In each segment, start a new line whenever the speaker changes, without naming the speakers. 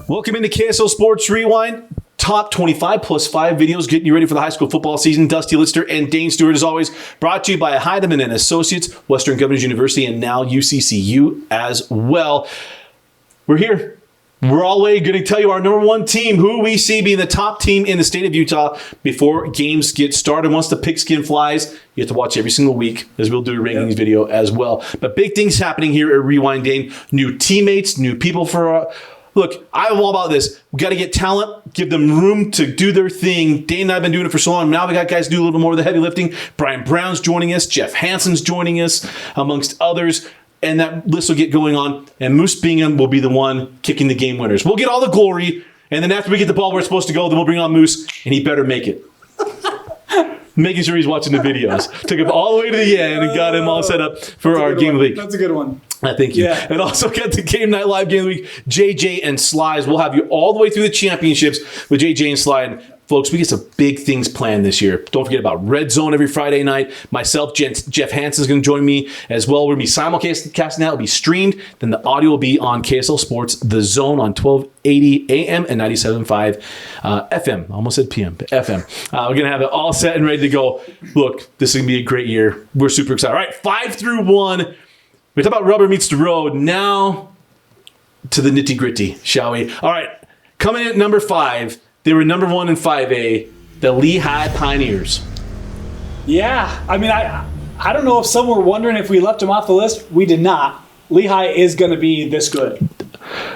Welcome into KSL Sports Rewind. Top 25 plus 5 videos getting you ready for the high school football season. Dusty Litster and Dane Stewart, as always, brought to you by Heidemann and Associates, Western Governors University, and now UCCU as well. We're here. We're all going to tell you our number one team, who we see being the top team in the state of Utah before games get started. Once the pigskin flies, you have to watch every single week, as we'll do a rankings video as well. But big things happening here at Rewind Dane. New teammates, new people for look, I'm all about this. We got to get talent, give them room to do their thing. Dane and I have been doing it for so long. Now we got guys to do a little bit more of the heavy lifting. Brian Brown's joining us. Jeff Hansen's joining us, amongst others. And that list will get going on. And Moose Bingham will be the one kicking the game winners. We'll get all the glory. And then after we get the ball where it's supposed to go, then we'll bring on Moose. And he better make it. Making sure he's watching the videos. Took him all the way to the end and got him all set up for our game of the week.
That's a good one.
Thank you. Yeah. And also got the Game Night Live Game of the Week, JJ and Slides. We'll have you all the way through the championships with JJ and Slide. Folks, we get some big things planned this year. Don't forget about Red Zone every Friday night. Myself, Jeff Hansen is going to join me as well. We're going to be simulcasting that. It will be streamed. Then the audio will be on KSL Sports, The Zone on 1280 AM and 97.5 FM. Almost said PM, but FM. We're going to have it all set and ready to go. Look, this is going to be a great year. We're super excited. All right, 5 through 1. We talked about rubber meets the road. Now to the nitty gritty, shall we? All right, coming in at number 5. They were number 1 in 5A, the Lehi Pioneers. Yeah,
I mean, I don't know if some were wondering if we left them off the list. We did not. Lehi is going to be this good.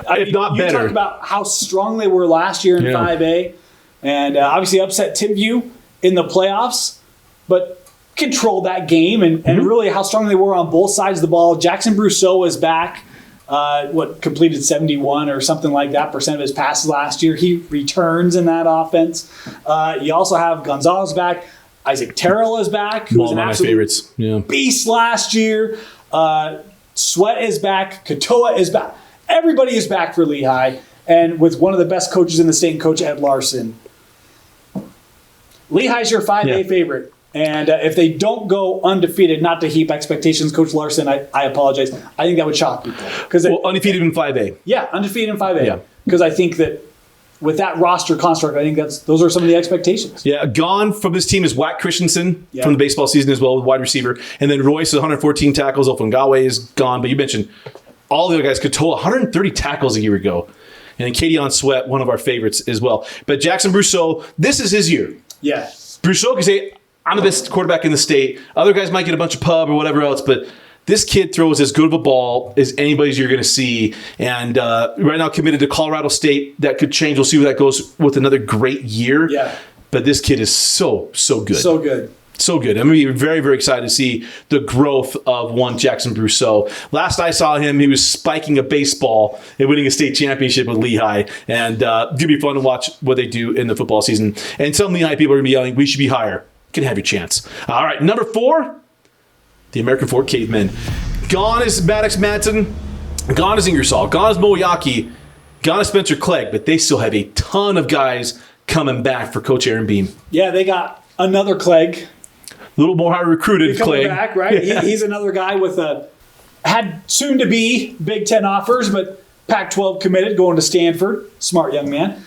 If not better.
You talked about how strong they were last year in 5A, and obviously upset Timpview in the playoffs, but controlled that game and really how strong they were on both sides of the ball. Jackson Brousseau is back. Completed 71 or something like that % of his passes last year. He returns in that offense. You also have Gonzalez back. Isaac Terrell is back, who was an absolute beast last year. Sweat is back. Katoa is back. Everybody is back for Lehi, and with one of the best coaches in the state, Coach Ed Larson. Lehi's your 5A favorite. And if they don't go undefeated, not to heap expectations, Coach Larson, I apologize. I think that would shock people.
Undefeated in 5A.
Yeah, undefeated in 5A. Because I think that with that roster construct, I think those are some of the expectations.
Yeah, gone from this team is Wack Christensen from the baseball season as well, wide receiver. And then Royce with 114 tackles. Ofungawe is gone. But you mentioned all the other guys. Katoa, 130 tackles a year ago. And then Katie on Sweat, one of our favorites as well. But Jackson Brousseau, this is his year.
Yeah.
Brousseau can say, I'm the best quarterback in the state. Other guys might get a bunch of pub or whatever else, but this kid throws as good of a ball as anybody's you're going to see. And right now committed to Colorado State. That could change. We'll see where that goes with another great year.
Yeah.
But this kid is so good.
So good.
So good. I'm going to be very, very excited to see the growth of one Jackson Brousseau. Last I saw him, he was spiking a baseball and winning a state championship with Lehi. And it's going to be fun to watch what they do in the football season. And some Lehi people are going to be yelling, we should be higher. Can have your chance. All right, number 4, the American Fork Cavemen. Gone is Maddox Madsen. Gone is Ingersoll. Gone is Moyaki. Gone is Spencer Clegg. But they still have a ton of guys coming back for Coach Aaron Beam.
Yeah, they got another Clegg.
A little more high recruited Clegg.
Back, right? Yeah. He's another guy with had soon to be Big Ten offers, but Pac-12 committed, going to Stanford. Smart young man.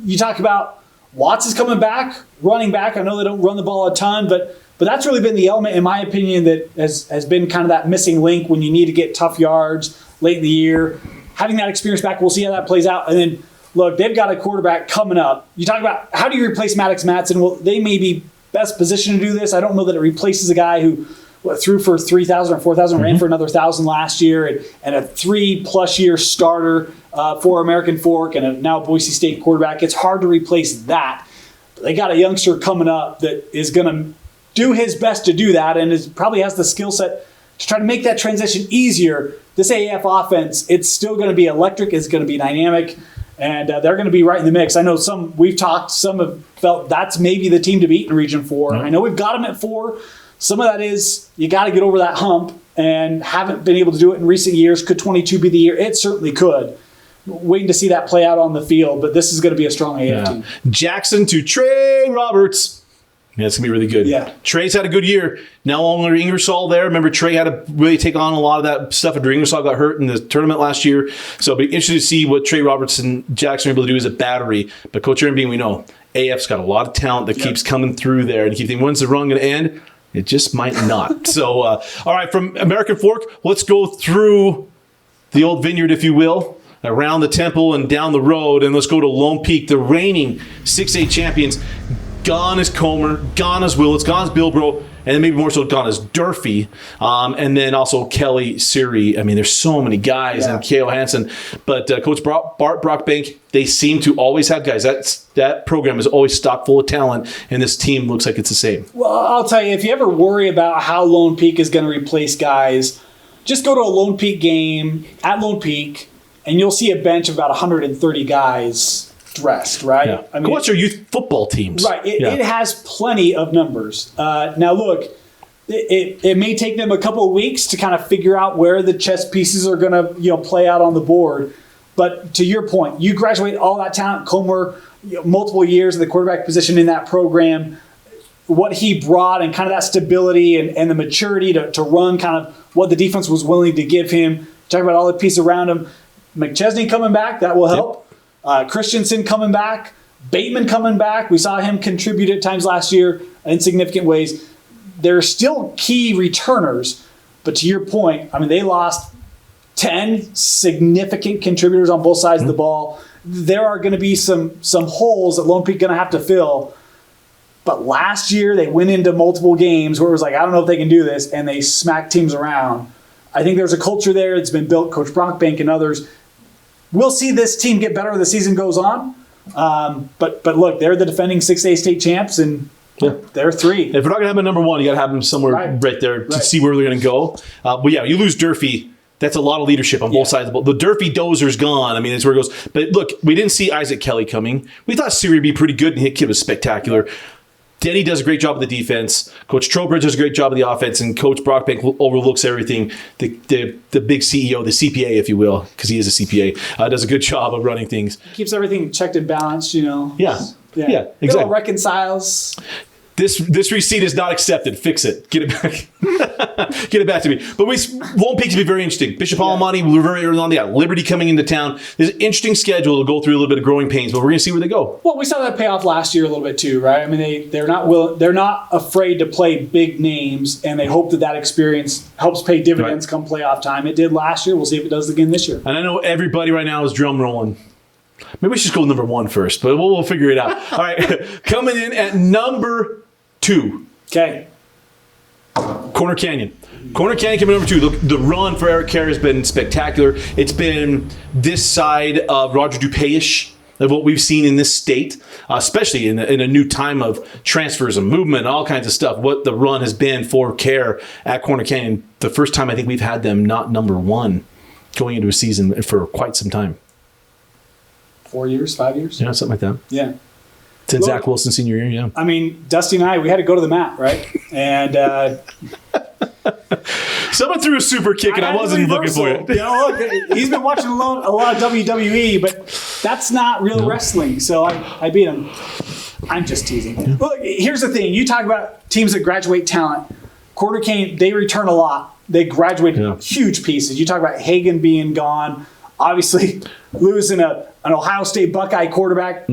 You talk about Watts is coming back, running back. I know they don't run the ball a ton, but that's really been the element, in my opinion, that has been kind of that missing link when you need to get tough yards late in the year. Having that experience back, we'll see how that plays out. And then, look, they've got a quarterback coming up. You talk about how do you replace Maddox Madsen? Well, they may be best positioned to do this. I don't know that it replaces a guy who threw for 3,000 or 4,000, ran for another 1,000 last year, and a 3+ year starter for American Fork and a now Boise State quarterback. It's hard to replace that. But they got a youngster coming up that is going to do his best to do that and probably has the skill set to try to make that transition easier. This AAF offense, it's still going to be electric. It's going to be dynamic. And they're going to be right in the mix. I know some have felt that's maybe the team to beat in Region 4. I know we've got them at 4. Some of that is you got to get over that hump and haven't been able to do it in recent years. Could 22 be the year? It certainly could. Waiting to see that play out on the field, but this is going to be a strong AAF team.
Jackson to Trey Roberts. Yeah, it's going to be really good.
Yeah.
Trey's had a good year. Now longer Ingersoll there. Remember, Trey had to really take on a lot of that stuff after Ingersoll got hurt in the tournament last year. So it'll be interesting to see what Trey Robertson Jackson are able to do as a battery. But Coach Aaron Bean, we know, AF's got a lot of talent that keeps coming through there. And keep thinking, when's the run going to end? It just might not. So, all right, from American Fork, let's go through the old vineyard, if you will, around the temple and down the road, and let's go to Lone Peak, the reigning 6A champions. Gone is Comer, gone is Willits, gone is Bilbro, and then maybe more so gone is Durfee, and then also Kelly, Siri. I mean, there's so many guys, and K.O. Hansen. But Coach Bart Brockbank, they seem to always have guys. That program is always stocked full of talent, and this team looks like it's the same.
Well, I'll tell you, if you ever worry about how Lone Peak is going to replace guys, just go to a Lone Peak game at Lone Peak, and you'll see a bench of about 130 guys dressed, right?
Yeah.
I mean,
what's your youth football teams?
Right. It has plenty of numbers. Now, look, it may take them a couple of weeks to kind of figure out where the chess pieces are going to play out on the board. But to your point, you graduate all that talent, Comer, multiple years in the quarterback position in that program. What he brought and kind of that stability and the maturity to run kind of what the defense was willing to give him. Talk about all the pieces around him. McChesney coming back, that will help. Christensen coming back, Bateman coming back. We saw him contribute at times last year in significant ways. They're still key returners, but to your point, I mean, they lost 10 significant contributors on both sides of the ball. There are going to be some holes that Lone Peak going to have to fill. But last year, they went into multiple games where it was like, I don't know if they can do this, and they smacked teams around. I think there's a culture there that's been built, Coach Brockbank and others. We'll see this team get better as the season goes on. But look, they're the defending 6A state champs, and they're 3.
If we're not going to have them at number 1, you got to have them somewhere right there to see where they're going to go. But yeah, you lose Durfee. That's a lot of leadership on both sides of the ball. The Durfee dozer's gone. I mean, that's where it goes. But look, we didn't see Isaac Kelly coming. We thought Siri would be pretty good, and his kid was spectacular. Denny does a great job of the defense. Coach Trowbridge does a great job of the offense, and Coach Brockbank overlooks everything. The big CEO, the CPA, if you will, because he is a CPA, does a good job of running things.
Keeps everything checked and balanced, Yeah,
exactly.
It all reconciles.
This receipt is not accepted. Fix it. Get it back. Get it back to me. But Lone Peak to be very interesting. Bishop Alamani, we're very early on. They got Liberty coming into town. There's an interesting schedule to go through a little bit of growing pains, but we're going to see where they go.
Well, we saw that pay off last year a little bit too, right? I mean, they're not afraid to play big names, and they hope that experience helps pay dividends come playoff time. It did last year. We'll see if it does again this year.
And I know everybody right now is drum rolling. Maybe we should go number 1 first, but we'll figure it out. All right, coming in at number 2.
Okay.
Corner Canyon. Corner Canyon coming number 2. The run for Eric Kerr has been spectacular. It's been this side of Roger Dupay-ish of what we've seen in this state, especially in a new time of transfers and movement and all kinds of stuff. What the run has been for Kerr at Corner Canyon. The first time I think we've had them not number 1 going into a season for quite some time.
4 years, 5 years?
Yeah, something like that.
Yeah.
Since Zach Wilson senior year, yeah.
I mean, Dusty and I, we had to go to the mat, right? And
someone threw a super kick, and I wasn't looking for it.
Look, he's been watching a lot of WWE, but that's not real wrestling. So I beat him. I'm just teasing. Yeah. Look, here's the thing: you talk about teams that graduate talent. Corner Canyon, they return a lot. They graduate huge pieces. You talk about Hagan being gone. Obviously, losing an Ohio State Buckeye quarterback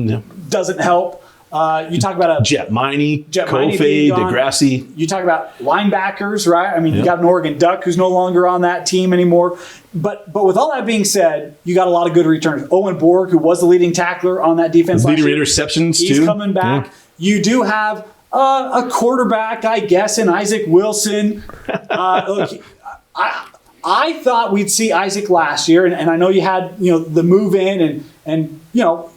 doesn't help. You talk about
Jet Miney, Kofe, DeGrassi.
You talk about linebackers, right? I mean, you got an Oregon Duck who's no longer on that team anymore. But with all that being said, you got a lot of good returners. Owen Borg, who was the leading tackler on that defense last year.
Leading interceptions,
He's coming back. Yeah. You do have a quarterback, I guess, in Isaac Wilson. Look, I thought we'd see Isaac last year, and I know you had the move in, and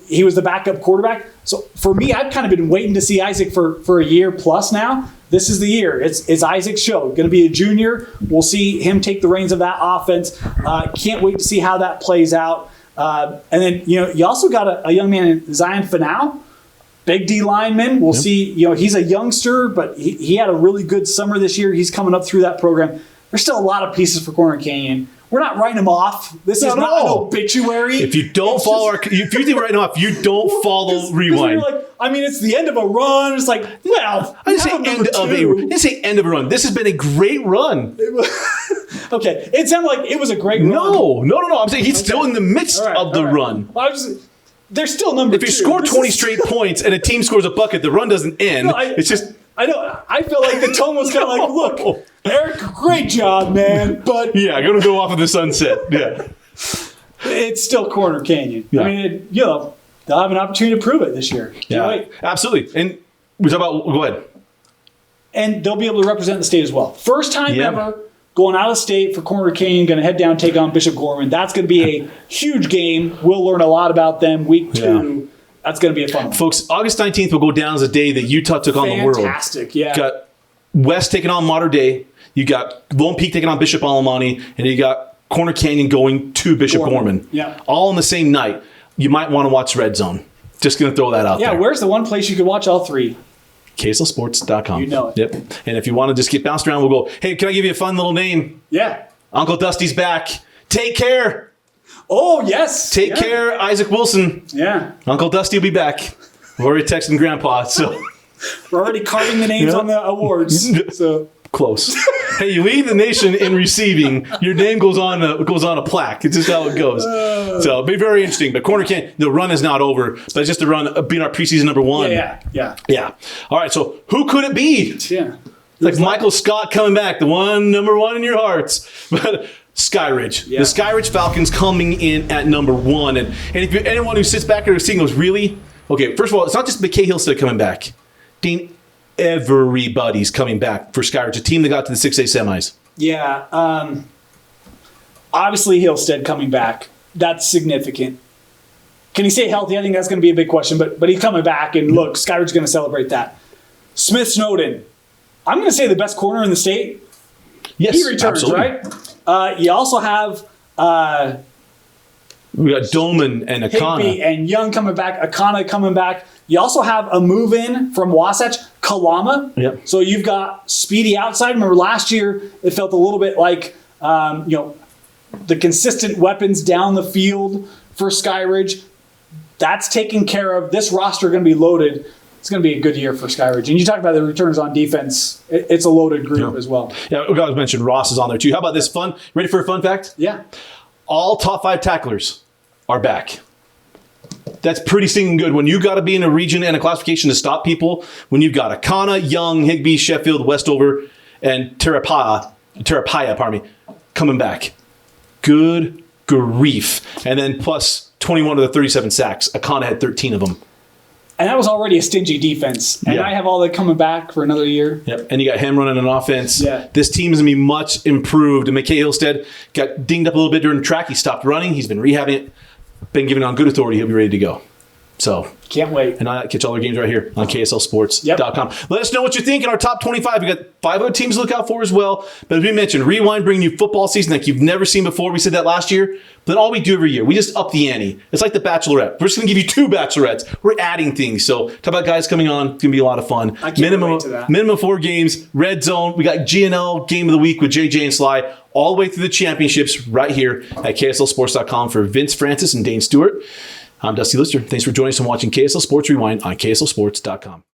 he was the backup quarterback. So for me, I've kind of been waiting to see Isaac for a year plus now. This is the year. It's Isaac's show. Going to be a junior. We'll see him take the reins of that offense. Can't wait to see how that plays out. And then you also got a young man in Zion Fanau, big D lineman. We'll see. He's a youngster, but he had a really good summer this year. He's coming up through that program. There's still a lot of pieces for Corner Canyon. We're not writing them off. This is not an obituary.
If you don't follow if you think we're writing them off, you don't follow Rewind.
Like, I mean, it's the end of a run. It's like, well,
I didn't say end of a run. This has been a great run.
Okay, it sounded like it was a great run.
No. I'm saying he's still in the midst of the run.
Well, they're still number 2.
If you score 20 straight points and a team scores a bucket, the run doesn't end. It's just...
I know. I feel like the tone was kind of like, look, Eric, great job, man. But
yeah, going to go off of the sunset. Yeah.
It's still Corner Canyon.
Yeah.
I mean, they'll have an opportunity to prove it this year.
Yeah,
wait.
Absolutely. And we talk about, go ahead.
And they'll be able to represent the state as well. First time ever going out of state for Corner Canyon, going to head down, take on Bishop Gorman. That's going to be a huge game. We'll learn a lot about them week 2. Yeah. That's going to be a fun one.
Folks, August 19th will go down as a day that Utah took on the world.
Fantastic, yeah.
You got West taking on Mater Dei. You got Lone Peak taking on Bishop Alamani. And you got Corner Canyon going to Bishop Gorman.
Yeah.
All on the same night. You might want to watch Red Zone. Just going to throw that out there.
Yeah, where's the one place you could watch all 3?
KSLsports.com.
You know it.
Yep. And if you want to just get bounced around, we'll go, hey, can I give you a fun little name?
Yeah.
Uncle Dusty's back. Take care.
Oh, yes.
Take care, Isaac Wilson.
Yeah.
Uncle Dusty will be back. We're already texting Grandpa, so...
We're already carving the names on the awards. So
close. Hey, you lead the nation in receiving. Your name goes on a plaque. It's just how it goes. So it'll be very interesting. But Corner Canyon, the run is not over, but it's just a run being our preseason number 1.
Yeah.
All right. So who could it be?
Yeah.
It's like Michael Scott coming back, the number 1 in your hearts. But Skyridge. Yeah. The Skyridge Falcons coming in at number 1. And if you're anyone who sits back there and seeing goes, really? Okay, first of all, it's not just McKay Hillstead coming back. Dane, everybody's coming back for Skyridge, a team that got to the 6A semis.
Yeah. Obviously, Hillstead coming back. That's significant. Can he stay healthy? I think that's going to be a big question. But he's coming back, and look, Skyridge is going to celebrate that. Smith Snowden. I'm going to say the best corner in the state.
Yes,
he returns,
absolutely.
Right? You also have...
we got Doman and Akana.
Higby and Young coming back. Akana coming back. You also have a move-in from Wasatch, Kalama.
Yep.
So you've got speedy outside. Remember last year, it felt a little bit like, the consistent weapons down the field for Skyridge. That's taken care of. This roster going to be loaded. It's going to be a good year for Skyridge. And you talk about the returns on defense. It's a loaded group as well.
Yeah, we got to mention Ross is on there too. How about this fun? Ready for a fun fact?
Yeah.
All top 5 tacklers are back. That's pretty stinking good. When you got to be in a region and a classification to stop people, when you've got Akana, Young, Higby, Sheffield, Westover, and Terapaya, coming back. Good grief. And then plus 21 of the 37 sacks. Akana had 13 of them.
And that was already a stingy defense. And I have all that coming back for another year.
Yep. And you got him running an offense.
Yeah.
This team is going to be much improved. And McKay Hillstead got dinged up a little bit during track. He stopped running. He's been rehabbing it. Been given on good authority. He'll be ready to go. So
can't wait.
And I catch all their games right here on KSLSports.com. Let us know what you think in our top 25. We got 5 other teams to look out for as well. But as we mentioned, Rewind bringing you football season like you've never seen before. We said that last year. But then all we do every year, we just up the ante. It's like the Bachelorette. We're just going to give you 2 Bachelorettes. We're adding things. So talk about guys coming on. It's going to be a lot of fun.
I can't wait to that.
Minimum 4 games. Red Zone. We got GNL Game of the Week with JJ and Sly. All the way through the championships right here at KSLSports.com for Vince Francis and Dane Stewart. I'm Dusty Litster. Thanks for joining us and watching KSL Sports Rewind on KSLSports.com.